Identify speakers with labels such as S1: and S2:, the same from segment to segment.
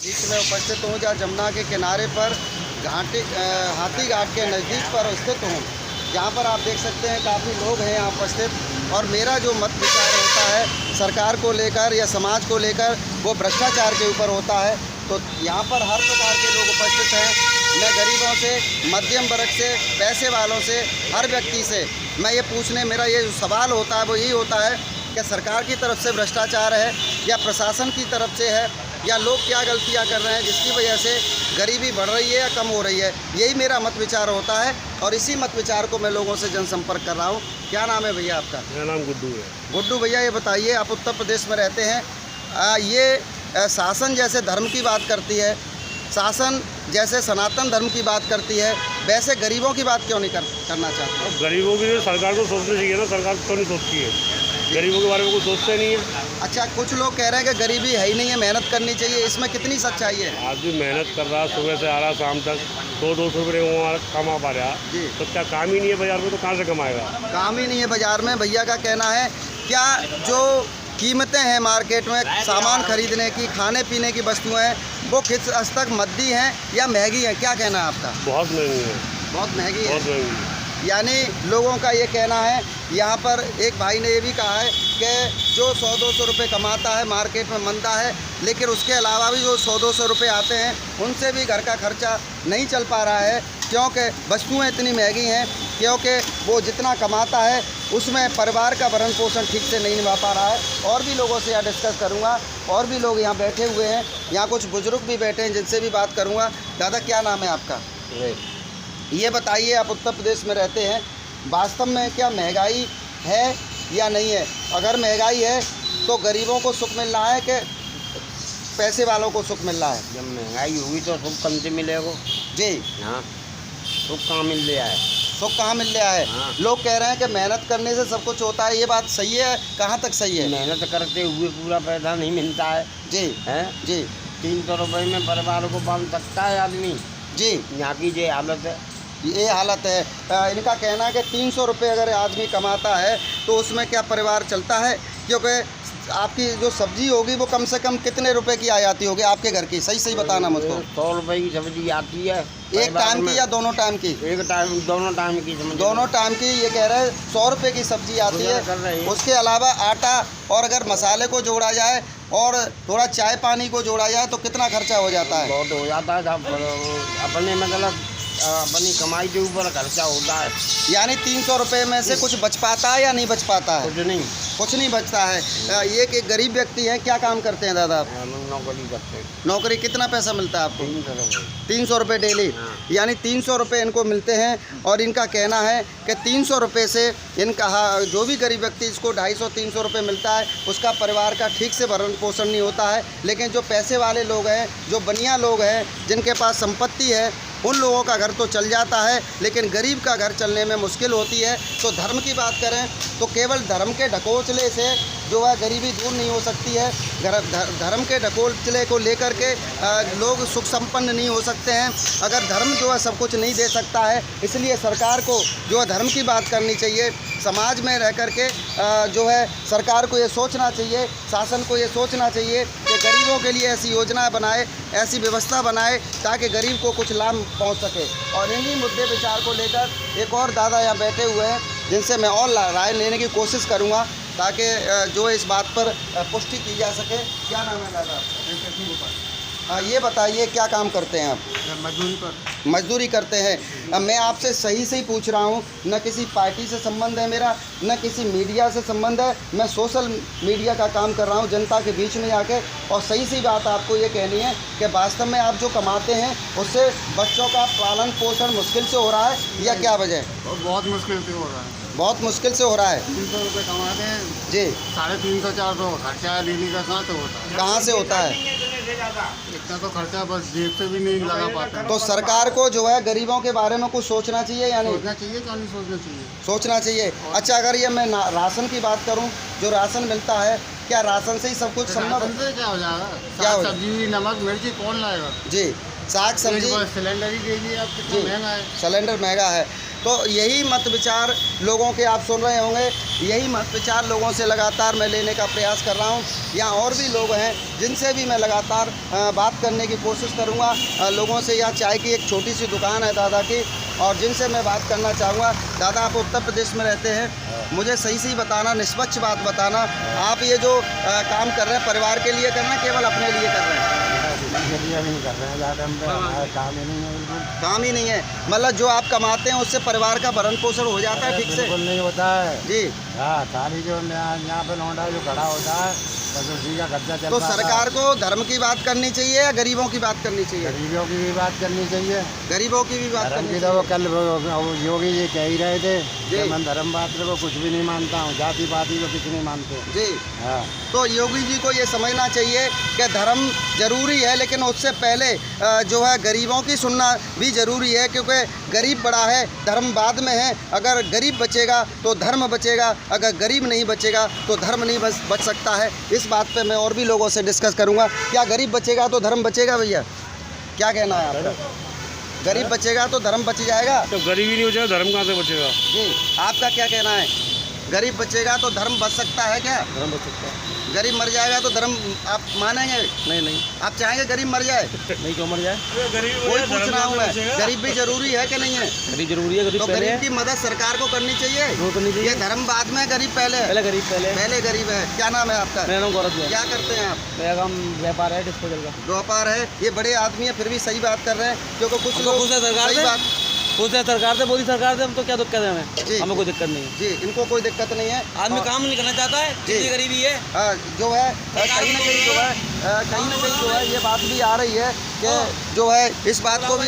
S1: बीच में उपस्थित हूँ जहाँ जमुना के किनारे पर हाथी घाट के नज़दीक पर स्थित हूँ, जहाँ पर आप देख सकते हैं काफ़ी लोग हैं यहाँ उपस्थित। और मेरा जो मत विचार होता है सरकार को लेकर या समाज को लेकर, वो भ्रष्टाचार के ऊपर होता है। तो यहाँ पर हर प्रकार के लोग उपस्थित हैं। मैं गरीबों से, मध्यम वर्ग से, पैसे वालों से, हर व्यक्ति से मैं ये पूछने, मेरा ये जो सवाल होता है वो यही होता है कि सरकार की तरफ से भ्रष्टाचार है या प्रशासन की तरफ से है, या लोग क्या गलतियां कर रहे हैं जिसकी वजह से गरीबी बढ़ रही है या कम हो रही है। यही मेरा मत विचार होता है और इसी मत विचार को मैं लोगों से जनसंपर्क कर रहा हूँ। क्या नाम है भैया आपका?
S2: मेरा नाम गुड्डू है।
S1: गुड्डू भैया, ये बताइए, आप उत्तर प्रदेश में रहते हैं, ये शासन जैसे धर्म की बात करती है, शासन जैसे सनातन धर्म की बात करती है, वैसे गरीबों की बात क्यों नहीं करना चाहते?
S2: गरीबों की सरकार को सोचना चाहिए ना, सरकार क्यों नहीं सोचती है? गरीबों के बारे में कुछ सोचते नहीं है।
S1: अच्छा, कुछ लोग कह रहे हैं कि गरीबी है ही नहीं है, मेहनत करनी चाहिए, इसमें कितनी सच्चाई है?
S2: आदमी मेहनत कर रहा, सुबह से आ रहा, शाम तक 100-200 रुपये कमा पा रहा
S1: जी।
S2: तो क्या काम ही नहीं है बाजार में, तो कहाँ से कमाएगा?
S1: काम ही नहीं है बाजार में। भैया का कहना है, क्या जो कीमतें हैं मार्केट में सामान खरीदने की, खाने पीने की वस्तुएं हैं, वो किस हद तक मद्दी हैं या महंगी हैं? क्या कहना है आपका?
S2: बहुत महंगी है,
S1: बहुत महंगी है।
S2: बहुत महंगी है।
S1: यानी लोगों का ये कहना है, यहाँ पर एक भाई ने ये भी कहा है कि जो 100-200 रुपये कमाता है मार्केट में मंदा है, लेकिन उसके अलावा भी जो 100-200 रुपये आते हैं उनसे भी घर का खर्चा नहीं चल पा रहा है, क्योंकि वस्तुएं इतनी महंगी हैं, क्योंकि वो जितना कमाता है उसमें परिवार का भरण पोषण ठीक से नहीं निभा पा रहा है। और भी लोगों से यहाँ डिस्कस करूँगा, और भी लोग यहाँ बैठे हुए हैं, यहाँ कुछ बुजुर्ग भी बैठे हैं जिनसे भी बात करूँगा। दादा, क्या नाम है आपका? ये बताइए, आप उत्तर प्रदेश में रहते हैं, वास्तव में क्या महंगाई है या नहीं है? अगर महंगाई है तो गरीबों को सुख मिल रहा है कि पैसे वालों को सुख मिल रहा है?
S3: जब महंगाई होगी तो सुख कम से मिलेगा
S1: जी।
S3: हाँ, सुख कहाँ मिल रहा है?
S1: सुख कहाँ मिल रहा है?
S3: हाँ।
S1: लोग कह रहे हैं कि मेहनत करने से सब कुछ होता है, ये बात सही है? कहाँ तक सही है?
S3: मेहनत करते हुए पूरा पैसा नहीं मिलता है।
S1: जी
S3: हैं?
S1: जी
S3: 300 रुपये में परिवार को पाल सकता है आदमी?
S1: जी,
S3: यहाँ की ये हालत है।
S1: ये हालत है। इनका कहना है कि 300 रुपये अगर आदमी कमाता है तो उसमें क्या परिवार चलता है? क्योंकि आपकी जो सब्जी होगी वो कम से कम कितने रुपए की आ जाती होगी आपके घर की? सही सही बताना मुझको।
S3: 100 रुपये की सब्जी आती है
S1: एक टाइम की या दोनों टाइम की?
S3: एक टाइम, दोनों टाइम की समझ।
S1: दोनों टाइम की। ये कह रहे हैं 100 रुपये की सब्जी आती है, उसके अलावा आटा और अगर मसाले को जोड़ा जाए और थोड़ा चाय पानी को जोड़ा जाए तो कितना खर्चा हो जाता है?
S3: बहुत हो जाता है। अपने मतलब अपनी कमाई के ऊपर खर्चा होता है।
S1: यानी 300 रुपये में से कुछ बच पाता है या नहीं बच पाता है? कुछ नहीं बचता है। ये कि गरीब व्यक्ति हैं, क्या काम करते हैं दादा आप?
S3: नौकरी करते हैं।
S1: नौकरी, कितना पैसा मिलता है आपको?
S3: 300
S1: 300 रुपये
S3: रुपये।
S1: डेली।
S3: हाँ।
S1: यानी 300 रुपये इनको मिलते हैं। और इनका कहना है कि 300 रुपये से इनका जो भी गरीब व्यक्ति, इसको 250-300 रुपये मिलता है, उसका परिवार का ठीक से भरण पोषण नहीं होता है। लेकिन जो पैसे वाले लोग हैं, जो बनिया लोग हैं, जिनके पास संपत्ति है, उन लोगों का घर तो चल जाता है, लेकिन गरीब का घर चलने में मुश्किल होती है। तो धर्म की बात करें तो केवल धर्म के ढकोसले से जो है गरीबी दूर नहीं हो सकती है। धर्म के ढकोसले को लेकर के लोग सुख संपन्न नहीं हो सकते हैं। अगर धर्म जो है सब कुछ नहीं दे सकता है, इसलिए सरकार को जो है धर्म की बात करनी चाहिए। समाज में रह कर के जो है सरकार को ये सोचना चाहिए, शासन को ये सोचना चाहिए कि गरीबों के लिए ऐसी योजना बनाए, ऐसी व्यवस्था बनाए ताकि गरीब को कुछ लाभ पहुंच सके। और इन्हीं मुद्दे विचार को लेकर एक और दादा यहाँ बैठे हुए हैं, जिनसे मैं और राय लेने की कोशिश करूँगा ताकि जो इस बात पर पुष्टि की जा सके। क्या नाम है दादा? ये बताइए, क्या काम करते हैं आप? मजदूरी करते हैं। मैं आपसे सही से ही पूछ रहा हूँ, न किसी पार्टी से संबंध है मेरा, न किसी मीडिया से संबंध है। मैं सोशल मीडिया का काम कर रहा हूँ, जनता के बीच में आके। और सही सी बात आपको ये कहनी है कि वास्तव में आप जो कमाते हैं उससे बच्चों का पालन पोषण मुश्किल से हो रहा है या क्या वजह है?
S4: बहुत मुश्किल से हो रहा है।
S1: बहुत मुश्किल से हो रहा है।
S4: 300 रुपये कमाते हैं
S1: जी,
S4: 350-400 खर्चा डेली का कहाँ से होता है?
S1: कहाँ से होता है?
S4: इतना तो खर्चा बस जेब से भी नहीं लगा पाता।
S1: तो सरकार को जो है गरीबों के बारे में कुछ सोचना चाहिए या नहीं?
S4: सोचना चाहिए, क्या नहीं सोचना चाहिए?
S1: सोचना चाहिए। अच्छा, अगर ये मैं राशन की बात करूं, जो राशन मिलता है, क्या राशन से ही सब कुछ संभव?
S4: राशन से क्या हो जाएगा?
S1: क्या हो
S4: सब्जी, नमक, मिर्ची कौन लाएगा?
S1: जी, साग सब्जी।
S4: सिलेंडर ही दे दिए, अब कितना महंगा है।
S1: सिलेंडर महंगा है। तो यही मत विचार लोगों के आप सुन रहे होंगे, यही मत विचार लोगों से लगातार मैं लेने का प्रयास कर रहा हूँ। यहाँ और भी लोग हैं जिनसे भी मैं लगातार बात करने की कोशिश करूँगा। लोगों से यहाँ चाय की एक छोटी सी दुकान है दादा की, और जिनसे मैं बात करना चाहूँगा। दादा, आप उत्तर प्रदेश में रहते हैं, मुझे सही बताना, निष्पक्ष बात बताना, आप ये जो काम कर रहे हैं परिवार के लिए कर रहे हैं, केवल अपने लिए कर रहे हैं?
S3: नहीं कर रहे हैं ज़्यादा, हमारा काम ही नहीं है, बिल्कुल
S1: काम ही नहीं है, मतलब जो आप कमाते हैं उससे परिवार का भरण पोषण हो जाता है ठीक से?
S3: बिल्कुल नहीं होता है
S1: जी।
S3: हाँ, खाली जो यहाँ पे लौंडा जो खड़ा होता है बस उसी का खर्चा चलता है।
S1: तो सरकार को धर्म की बात करनी चाहिए या गरीबों की बात करनी चाहिए?
S3: गरीबों की भी बात करनी चाहिए,
S1: गरीबों की भी बात
S3: धर्म
S1: करनी
S3: की।
S1: चाहिए।
S3: तो वो कल योगी जी कह ही रहे थे
S1: जी।
S3: कि मैं धर्म बात को कुछ भी नहीं मानता हूँ, जाति पाति को कुछ नहीं मानते।
S1: जी।
S3: हाँ,
S1: तो योगी जी को ये समझना चाहिए कि धर्म जरूरी है, लेकिन उससे पहले जो है गरीबों की सुनना भी ज़रूरी है, क्योंकि गरीब बड़ा है, धर्म बाद में है। अगर गरीब बचेगा तो धर्म बचेगा, अगर गरीब नहीं बचेगा तो धर्म नहीं बच सकता है। इस बात पे मैं और भी लोगों से डिस्कस करूंगा। क्या गरीब बचेगा तो धर्म बचेगा भैया? क्या कहना है आपका? गरीब बचेगा तो धर्म बच जाएगा?
S2: तो गरीबी नहीं बचेगा, धर्म कहाँ से बचेगा?
S1: जी, आपका क्या कहना है? गरीब बचेगा तो धर्म बच सकता है क्या?
S3: धर्म बच सकता है।
S1: गरीब मर जाएगा तो धर्म आप मानेंगे?
S3: नहीं,
S1: आप चाहेंगे गरीब मर जाए?
S3: नहीं, क्यों मर जाए?
S1: कोई पूछ रहा हूँ मैं, गरीब भी जरूरी है कि नहीं है?
S3: गरीब जरूरी है,
S1: तो गरीब की मदद सरकार को करनी चाहिए। ये धर्म बाद में, गरीब पहले?
S3: गरीब
S1: पहले गरीब है। क्या नाम है आपका?
S3: मेरा नाम गौरव है।
S1: क्या करते हैं आप?
S3: मेरा काम व्यापार है, डिस्पोजल का।
S1: व्यापार है। ये बड़े आदमी है फिर भी सही बात कर रहे हैं, क्योंकि कुछ लोग
S3: खुश है सरकार
S1: सही
S3: से,
S1: बात।
S3: खुश है सरकार से, मोदी सरकार से, हम तो क्या दिक्कत है
S1: जी।
S3: हमें कोई दिक्कत नहीं है।
S1: जी, इनको कोई दिक्कत नहीं है।
S3: आदमी काम नहीं करना चाहता है,
S1: जी।
S3: इतनी गरीबी है।
S1: जो है कहीं ना कहीं जो है कहीं ना कहीं जो है ये बात भी आ रही है कि जो है इस बात को भी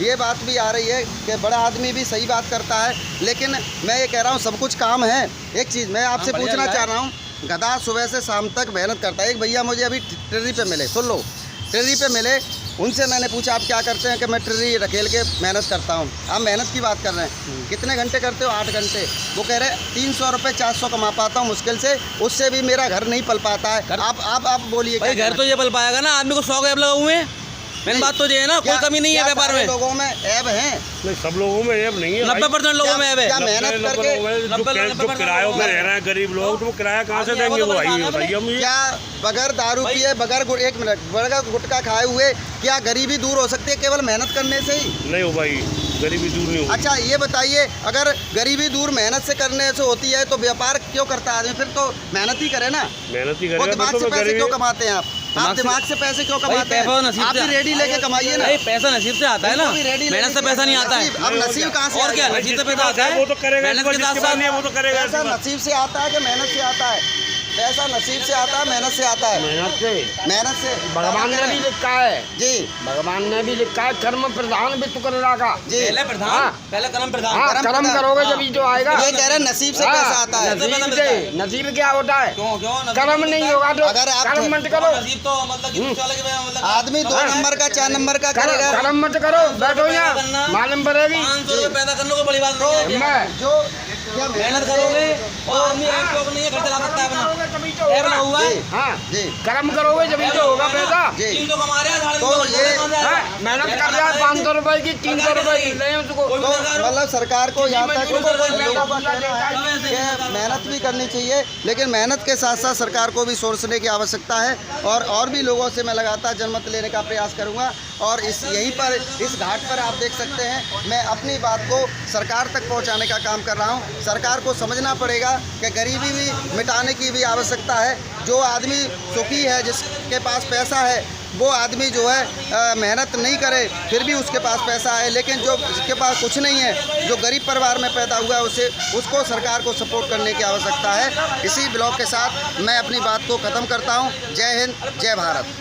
S1: ये बात भी आ रही है कि बड़ा आदमी भी सही बात करता है, लेकिन मैं ये कह रहा हूँ सब कुछ काम है। एक चीज़ मैं आपसे पूछना चाह रहा हूँ, गधा सुबह से शाम तक मेहनत करता है। एक भैया मुझे अभी टिर्री पे मिले, सुन लो, टिर्री पे मिले, उनसे मैंने पूछा आप क्या करते हैं? कि मैं टिर्री रखेल के मेहनत करता हूँ। आप मेहनत की बात कर रहे हैं, कितने घंटे करते हो? 8 घंटे। वो कह रहे 300 रुपये 400 कमा पाता हूँ मुश्किल से, उससे भी मेरा घर नहीं पल पाता है। आप बोलिए।
S3: भाई घर तो ये पल पाएगा ना, आदमी को 100 ऐप लगा हुए हैं। मेन बात तो ये है ना, कोई कमी नहीं है व्यापार में।
S1: लोगों में ऐब है?
S2: नहीं, सब लोगों में ऐब नहीं है।
S3: 90% लोगों में ऐब है।
S1: क्या मेहनत करके
S2: जो किरायों में रह रहे हैं गरीब लोग, तो वो किराया कहाँ से देंगे? वो भाई बताइए हम।
S1: क्या बगैर दारू पिए, बगैर गुटखा खाए हुए क्या गरीबी दूर हो सकती है केवल मेहनत करने से ही?
S2: नहीं हो भाई, गरीबी दूर नहीं हो।
S1: अच्छा ये बताइए, अगर गरीबी दूर मेहनत से करने से होती है तो व्यापार क्यों करता है आदमी? फिर तो मेहनत ही करे ना।
S2: मेहनत ही
S1: वो
S2: करेगा
S1: दिमाग से पैसे क्यों कमाते हैं आप दिमाग से पैसे क्यों कमाते हैं? आप भी रेडी लेके कमाइए ना।
S3: पैसा नसीब से आता है ना, मेहनत से पैसा नहीं आता है।
S1: अब नसीब कहाँ से?
S3: और क्या, नसीब से पैसा आता है?
S2: वो तो करेगा,
S3: मेहनत के साथ साथ
S2: वो तो करेगा।
S1: पैसा नसीब से आता है कि मेहनत से आता है? पैसा नसीब से आता है, मेहनत से आता है? मेहनत से।
S3: भगवान ने भी लिखा है।
S1: जी,
S3: भगवान ने भी लिखा है, कर्म प्रधान भी तू कर रहा।
S1: जी,
S3: पहले प्रधान, पहले कर्म प्रधान।
S1: कर्म
S3: कर्म
S1: प्रधान।
S3: करोगे जब जो आएगा।
S1: ये कह रहे हैं नसीब से पैसा आता है।
S3: नसीब से, नसीब क्या होता है?
S5: क्यों
S3: कर्म नहीं होगा तो
S1: अगर आप
S3: कर्म मत करो।
S5: नसीब तो मतलब कि दूसरे वाले के मतलब
S1: आदमी 2 नंबर का 4 नंबर का करेगा।
S3: कर्म मत करो, बैठो यहाँ, मालूम पड़ेगी।
S5: 500 रुपये पैदा करने को बड़ी बात नहीं है।
S3: मैं
S1: जो क्या
S5: मेहनत करोगे और आदमी एक लोग नहीं है, घर चला सकता है अपना। ऐप ना हुआ है।
S3: हाँ,
S1: जी,
S3: कर्म करोगे जब तो होगा पैसा।
S1: जी।
S5: 300 कमा रहे हैं, साढ़े
S1: तो
S5: 300
S1: ये-
S5: कमा रहे हैं।
S3: हाँ, मेहनत कर रहा है 500 रुपए की, 300 रुपए की ले उसको।
S1: तो मतलब सरकार को यहाँ तक
S3: कोई
S1: लोगों का
S3: पैसा
S1: कहना है कि मेहनत भी करनी चाहिए, लेकिन मेहनत के साथ साथ सरकार को भी सोचने की आवश्यकता है। और भी लोगों से मैं लगातार जनमत लेने का प्रयास करूँगा। और यहीं पर इस घाट पर आप देख सकते हैं, मैं अपनी बात को सरकार तक पहुंचाने का काम कर रहा हूं। सरकार को समझना पड़ेगा कि गरीबी भी मिटाने की भी आवश्यकता है। जो आदमी सुखी है, जिसके पास पैसा है, वो आदमी जो है मेहनत नहीं करे फिर भी उसके पास पैसा है, लेकिन जो जिसके पास कुछ नहीं है, जो गरीब परिवार में पैदा हुआ है, उसको सरकार को सपोर्ट करने की आवश्यकता है। इसी ब्लॉग के साथ मैं अपनी बात को ख़त्म करता हूँ। जय हिंद, जय भारत।